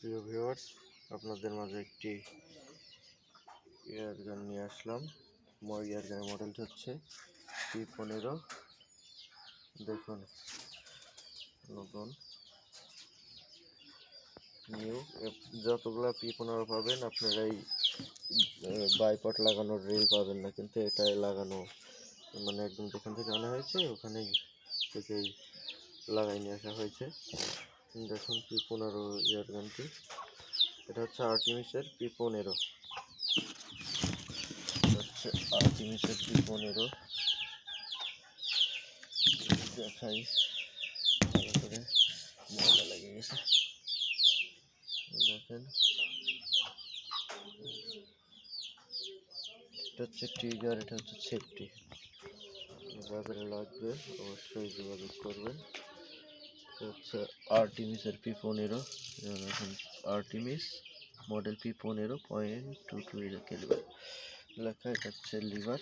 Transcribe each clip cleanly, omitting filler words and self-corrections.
প্রিয় ভিউয়ার্স, আপনাদের মাঝে একটি এয়ার গান নিয়ে আসলাম। এয়ার গানের মডেলটি হচ্ছে P15। দেখুন, নতুন নিউ। যতগুলা P15 পাবেন আপনারা এই বাইপট লাগানোর রেল পাবেন না, কিন্তু এটাই লাগানো, মানে একদম যেখান থেকে আনা হয়েছে ওখানেই থেকেই লাগাই নিয়ে আসা হয়েছে। দেখুন P15 এয়ার গানটি, এটা হচ্ছে আর্টিমিসের P15, হচ্ছে আর্টিমিসের P15। দেখাই ভালো করে, ময়লা লেগে গেছে। দেখেন, এটা হচ্ছে ট্রিগার, এটা হচ্ছে সেফটি। যাদের লাগবে অবশ্যই যোগাযোগ করবেন। এটা হচ্ছে আর্টিমিসের P15। এখন আর্টিমিস মডেল P15.22 ক্যালিবার লেখা। এটা হচ্ছে লিভার।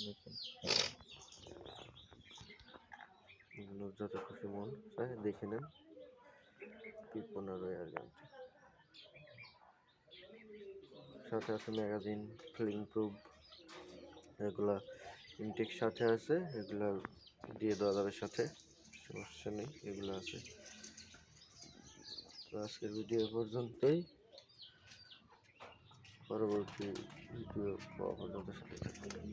দেখুন, যত খুশি মন চায় দেখে নেন P15 এয়ার গানটি। সাথে আছে ম্যাগাজিন, ফিলিং প্রুফ, এগুলা ইনটেক সাথে আছে, এগুলা দিয়ে দেওয়া যাবে সাথে, সমস্যা নেই, এগুলো আছে। তো আজকের ভিডিও পর্যন্তই, পরবর্তী ভিডিও পাওয়া পর্যন্ত সাথে থাকবেন।